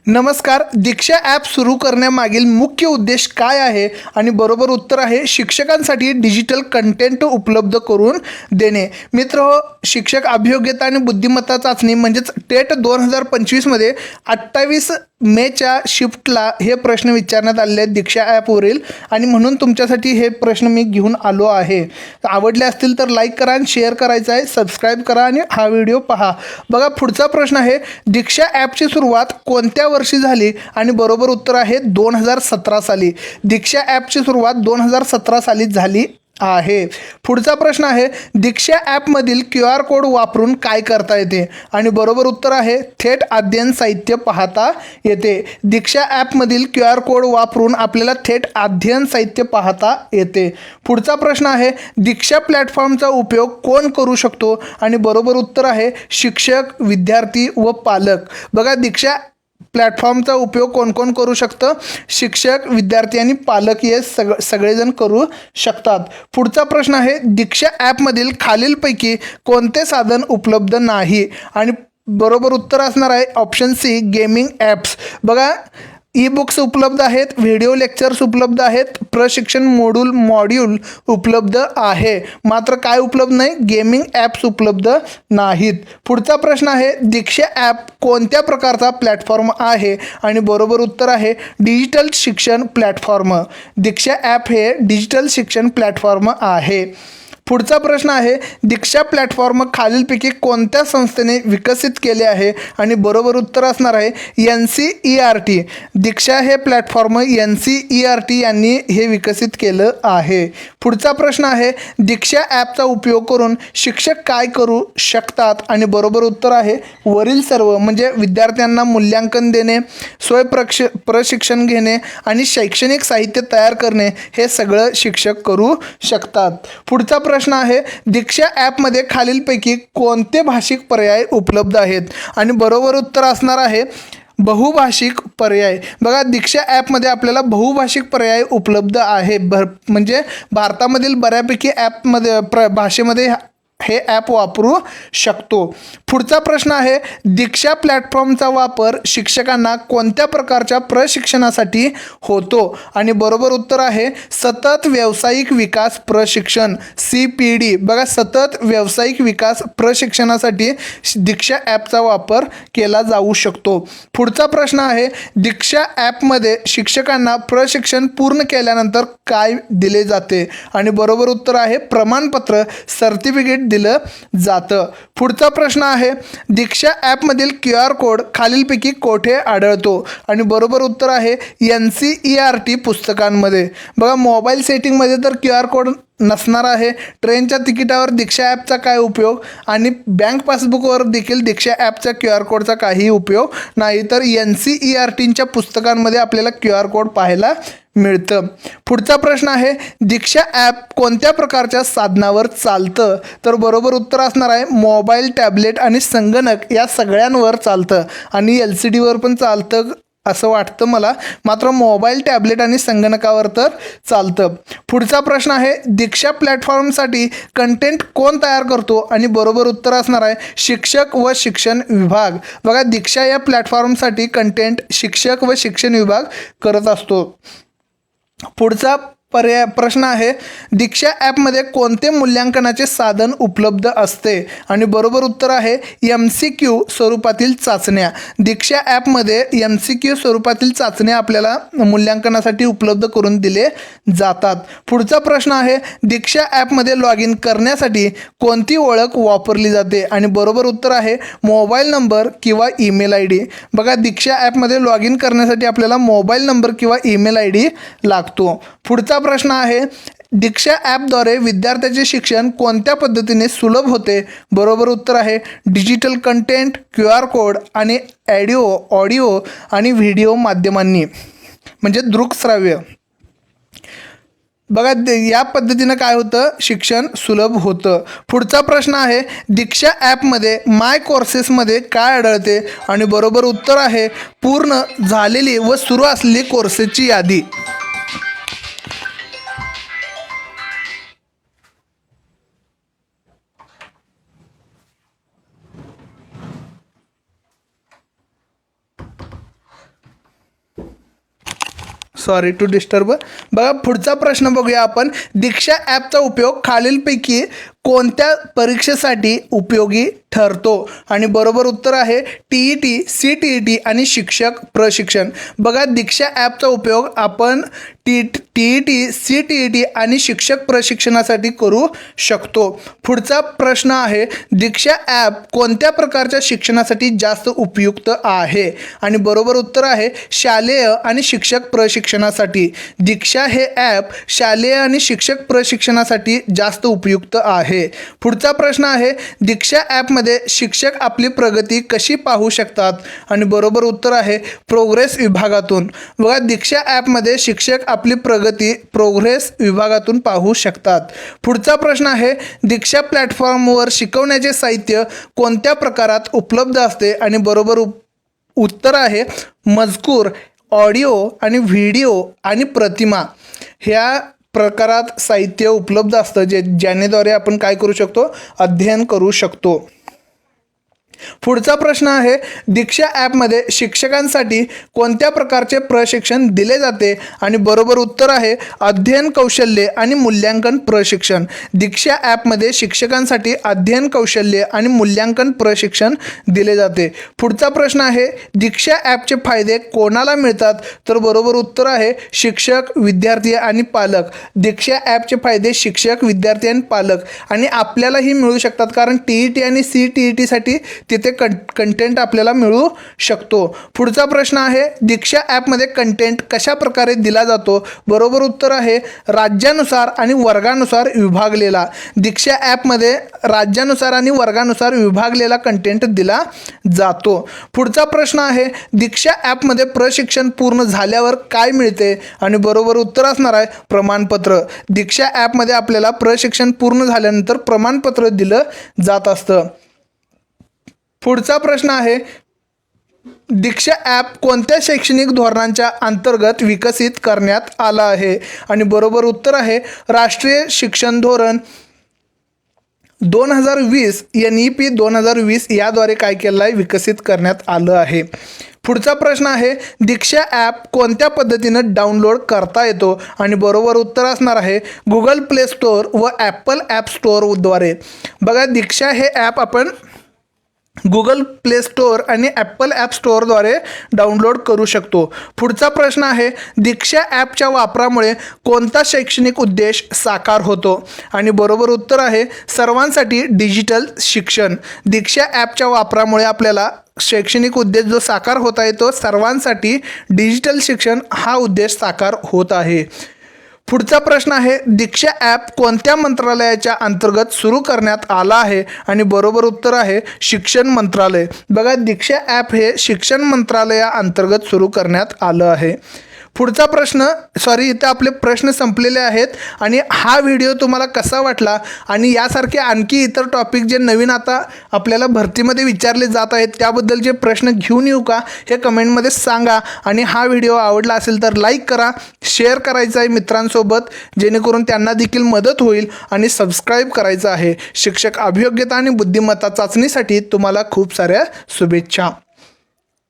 नमस्कार. दीक्षा ॲप सुरू करण्यामागील मुख्य उद्देश काय आहे? आणि बरोबर उत्तर आहे शिक्षकांसाठी डिजिटल कंटेंट उपलब्ध करून देणे. मित्रहो, शिक्षक अभियोग्यता आणि बुद्धिमत्ता चाचणी म्हणजेच टेट 2025मध्ये 28 मेच्या शिफ्टला हे प्रश्न विचारण्यात आलेले आहेत दीक्षा ॲपवरील, आणि म्हणून तुमच्यासाठी हे प्रश्न मी घेऊन आलो आहे. आवडले असतील तर लाईक करा आणि शेअर करायचं आहे, सबस्क्राईब करा आणि हा व्हिडिओ पहा. बघा, पुढचा प्रश्न आहे, दीक्षा ॲपची सुरुवात कोणत्या वर्षी झाली? आणि बरोबर उत्तर आहे 2017 साली. दीक्षा ॲपची सुरुवात 2017 साली झाली आहे. पुढचा प्रश्न आहे, दीक्षा ॲपमधील QR कोड वापरून काय करता येते? आणि बरोबर उत्तर आहे थेट अध्ययन साहित्य पाहता येते. दीक्षा ॲपमधील QR कोड वापरून आपल्याला थेट अध्ययन साहित्य पाहता येते. पुढचा प्रश्न आहे, दीक्षा प्लॅटफॉर्मचा उपयोग कोण करू शकतो? आणि बरोबर उत्तर आहे शिक्षक, विद्यार्थी व पालक. बघा, दीक्षा प्लॅटफॉर्मचा उपयोग कोण कोण करू शकतं? शिक्षक, विद्यार्थी आणि पालक हे सगळेजण करू शकतात. पुढचा प्रश्न आहे, दीक्षा ॲपमधील खालीलपैकी कोणते साधन उपलब्ध नाही? आणि बरोबर उत्तर असणार आहे ऑप्शन सी, गेमिंग ॲप्स. बघा, ई बुक्स उपलब्ध आहेत, व्हिडिओ लेक्चर्स उपलब्ध आहेत, प्रशिक्षण मॉड्यूल उपलब्ध आहे, मात्र काय उपलब्ध नाही? गेमिंग ॲप्स उपलब्ध नाहीत. पुढचा प्रश्न आहे, दीक्षा ॲप कोणत्या प्रकारचा प्लॅटफॉर्म आहे? आणि बरोबर उत्तर आहे डिजिटल शिक्षण प्लॅटफॉर्म. दीक्षा ॲप हे डिजिटल शिक्षण प्लॅटफॉर्म आहे. पुढचा प्रश्न आहे, दीक्षा प्लॅटफॉर्म खालीलपैकी कोणत्या संस्थेने विकसित केले आहे? आणि बरोबर उत्तर असणार आहे NCERT. दीक्षा हे प्लॅटफॉर्म NCERT यांनी हे विकसित केलं आहे. पुढचा प्रश्न आहे, दीक्षा ॲपचा उपयोग करून शिक्षक काय करू शकतात? आणि बरोबर उत्तर आहे वरील सर्व, म्हणजे विद्यार्थ्यांना मूल्यांकन देणे, प्रशिक्षण घेणे आणि शैक्षणिक साहित्य तयार करणे हे सगळं शिक्षक करू शकतात. पुढचा प्रश्न आहे, दीक्षा ॲपमध्ये खालीलपैकी कोणते भाषिक पर्याय उपलब्ध आहेत? आणि बरोबर उत्तर असणार आहे बहुभाषिक पर्याय. बघा, दीक्षा ॲपमध्ये आपल्याला बहुभाषिक पर्याय उपलब्ध आहे. म्हणजे भारतामधील बऱ्यापैकी ॲपमध्ये भाषेमध्ये हे ॲप वापरू शकतो. पुढचा प्रश्न आहे, दीक्षा प्लॅटफॉर्मचा वापर शिक्षकांना कोणत्या प्रकारच्या प्रशिक्षणासाठी होतो? आणि बरोबर उत्तर आहे सतत व्यावसायिक विकास प्रशिक्षण, CPD. बघा, सतत व्यावसायिक विकास प्रशिक्षणासाठी दीक्षा ॲपचा वापर केला जाऊ शकतो. पुढचा प्रश्न आहे, दीक्षा ॲपमध्ये शिक्षकांना प्रशिक्षण पूर्ण केल्यानंतर काय दिले जाते? आणि बरोबर उत्तर आहे प्रमाणपत्र, सर्टिफिकेट दिलं जातं. पुढचा प्रश्न आहे, दीक्षा ॲपमधील QR कोड खालीलपैकी कोठे आढळतो? आणि बरोबर उत्तर आहे NCERT पुस्तकांमध्ये. बघा, मोबाईल सेटिंगमध्ये तर QR कोड नसणार आहे. ट्रेनच्या तिकिटावर दीक्षा ॲपचा काय उपयोग? आणि बँक पासबुकवर देखील दीक्षा ॲपच्या QR कोडचा काही उपयोग नाही. तर NCERTच्या पुस्तकांमध्ये आपल्याला QR कोड पाहायला मिळतं. पुढचा प्रश्न आहे, दीक्षा ॲप कोणत्या प्रकारच्या साधनावर चालतं? तर बरोबर उत्तर असणार आहे मोबाईल, टॅबलेट आणि संगणक या सगळ्यांवर चालतं. आणि LCDवर पण चालतं असं वाटतं मला, मात्र मोबाईल, टॅबलेट आणि संगणकावर तर चालतं. पुढचा प्रश्न आहे, दीक्षा प्लॅटफॉर्मसाठी कंटेंट कोण तयार करतो? आणि बरोबर उत्तर असणार आहे शिक्षक व शिक्षण विभाग. बघा, दीक्षा या प्लॅटफॉर्मसाठी कंटेंट शिक्षक व शिक्षण विभाग करत असतो. पुढचा प्रश्न आहे, दीक्षा ॲपमध्ये कोणते मूल्यांकनाचे साधन उपलब्ध असते? आणि बरोबर उत्तर आहे MCQ स्वरूपातील चाचण्या. दीक्षा ॲपमध्ये MCQ स्वरूपातील चाचण्या आपल्याला मूल्यांकनासाठी उपलब्ध करून दिले जातात. पुढचा प्रश्न आहे, दीक्षा ॲपमध्ये लॉग इन करण्यासाठी कोणती ओळख वापरली जाते? आणि बरोबर उत्तर आहे मोबाईल नंबर किंवा ईमेल ID. बघा, दीक्षा ॲपमध्ये लॉग इन करण्यासाठी आपल्याला मोबाईल नंबर किंवा ईमेल ID लागतो. पुढचा प्रश्न आहे, दीक्षा ॲपद्वारे विद्यार्थ्याचे शिक्षण कोणत्या पद्धतीने सुलभ होते? बरोबर उत्तर आहे डिजिटल कंटेंट, QR कोड आणि ऑडिओ आणि व्हिडिओ माध्यमांनी, म्हणजे दृकश्राव्य. बघा, या पद्धतीनं काय होतं? शिक्षण सुलभ होतं. पुढचा प्रश्न आहे, दीक्षा ॲपमध्ये माय कोर्सेसमध्ये काय आढळते? आणि बरोबर उत्तर आहे पूर्ण झालेली व सुरू असलेली कोर्सेसची यादी. Sorry to disturb. बघा पुढचा प्रश्न बघूया आपण. दीक्षा ॲपचा उपयोग खालीलपैकी कोणत्या परीक्षेसाठी उपयोगी ठरतो? आणि बरोबर उत्तर आहे TET, CTET आणि शिक्षक प्रशिक्षण. बघा दीक्षा ॲपचा उपयोग आपण TET, CTET आणि शिक्षक प्रशिक्षणासाठी करू शकतो. पुढचा प्रश्न आहे दीक्षा ॲप कोणत्या प्रकारच्या शिक्षणासाठी जास्त उपयुक्त आहे? आणि बरोबर उत्तर आहे शालेय आणि शिक्षक प्रशिक्षणासाठी. दीक्षा हे ॲप शालेय आणि शिक्षक प्रशिक्षणासाठी जास्त उपयुक्त आहे. पुढचा प्रश्न आहे दीक्षा ॲपमध्ये शिक्षक आपली प्रगती कशी पाहू शकतात? आणि बरोबर उत्तर आहे प्रोग्रेस विभागातून. बघा दीक्षा ॲपमध्ये शिक्षक आपली प्रगती प्रोग्रेस विभागातून पाहू शकतात. पुढचा प्रश्न आहे दीक्षा प्लॅटफॉर्मवर शिकवण्याचे साहित्य कोणत्या प्रकारात उपलब्ध असते? आणि बरोबर उत्तर आहे मजकूर, ऑडिओ आणि व्हिडिओ आणि प्रतिमा ह्या प्रकारात साहित्य उपलब्ध असतं ज्यानेद्वारे आपण काय करू शकतो? अध्ययन करू शकतो. पुढचा प्रश्न आहे दीक्षा ॲपमध्ये शिक्षकांसाठी कोणत्या प्रकारचे प्रशिक्षण दिले जाते? आणि बरोबर उत्तर आहे अध्ययन कौशल्य आणि मूल्यांकन प्रशिक्षण. दीक्षा ॲपमध्ये शिक्षकांसाठी अध्ययन कौशल्य आणि मूल्यांकन प्रशिक्षण दिले जाते. पुढचा प्रश्न आहे दीक्षा ॲपचे फायदे कोणाला मिळतात? तर बरोबर उत्तर आहे शिक्षक, विद्यार्थी आणि पालक. दीक्षा ॲपचे फायदे शिक्षक, विद्यार्थी आणि पालक आणि आपल्यालाही मिळू शकतात कारण TET आणि CTETसाठी तिथे कंटेंट आपल्याला मिळू शकतो. पुढचा प्रश्न आहे दीक्षा ॲपमध्ये कंटेंट कशा प्रकारे दिला जातो? बरोबर उत्तर आहे राज्यानुसार आणि वर्गानुसार विभागलेला. दीक्षा ॲपमध्ये राज्यानुसार आणि वर्गानुसार विभागलेला कंटेंट दिला जातो. पुढचा प्रश्न आहे दीक्षा ॲपमध्ये प्रशिक्षण पूर्ण झाल्यावर काय मिळते? आणि बरोबर उत्तर असणार आहे प्रमाणपत्र. दीक्षा ॲपमध्ये आपल्याला प्रशिक्षण पूर्ण झाल्यानंतर प्रमाणपत्र दिलं जात असतं. पुढचा प्रश्न आहे दीक्षा ॲप कोणत्या शैक्षणिक धोरणांच्या अंतर्गत विकसित करण्यात आला आहे? आणि बरोबर उत्तर आहे राष्ट्रीय शिक्षण धोरण 2020 NEP 2020 याद्वारे काय केलं आहे? विकसित करण्यात आलं आहे. पुढचा प्रश्न आहे दीक्षा ॲप कोणत्या पद्धतीनं डाउनलोड करता येतो? आणि बरोबर उत्तर असणार आहे गुगल प्ले स्टोअर व ॲपल ॲप स्टोअरद्वारे. बघा दीक्षा हे ॲप आपण गुगल प्ले स्टोअर आणि ॲपल ॲप स्टोअरद्वारे डाउनलोड करू शकतो. पुढचा प्रश्न आहे दीक्षा ॲपच्या वापरामुळे कोणता शैक्षणिक उद्देश साकार होतो? आणि बरोबर उत्तर आहे सर्वांसाठी डिजिटल शिक्षण. दीक्षा ॲपच्या वापरामुळे आपल्याला शैक्षणिक उद्देश जो साकार होत आहे तो सर्वांसाठी डिजिटल शिक्षण हा उद्देश साकार होत आहे. पुढचा प्रश्न आहे दीक्षा ॲप कोणत्या मंत्रालयाच्या अंतर्गत सुरू करण्यात आला आहे? आणि बरोबर उत्तर आहे शिक्षण मंत्रालय. बघा दीक्षा ॲप हे शिक्षण मंत्रालयाअंतर्गत सुरू करण्यात आलं आहे. पुढचा प्रश्न इथं आपले प्रश्न संपलेले आहेत. आणि हा व्हिडिओ तुम्हाला कसा वाटला आणि यासारखे आणखी इतर टॉपिक जे नवीन आता आपल्याला भरतीमध्ये विचारले जात आहेत त्याबद्दलचे प्रश्न घेऊन येऊ का हे कमेंटमध्ये सांगा. आणि हा व्हिडिओ आवडला असेल तर लाईक करा, शेअर करायचा आहे मित्रांसोबत जेणेकरून त्यांना देखील मदत होईल आणि सबस्क्राईब करायचं आहे. शिक्षक अभियोग्यता आणि बुद्धिमत्ता चाचणीसाठी तुम्हाला खूप साऱ्या शुभेच्छा.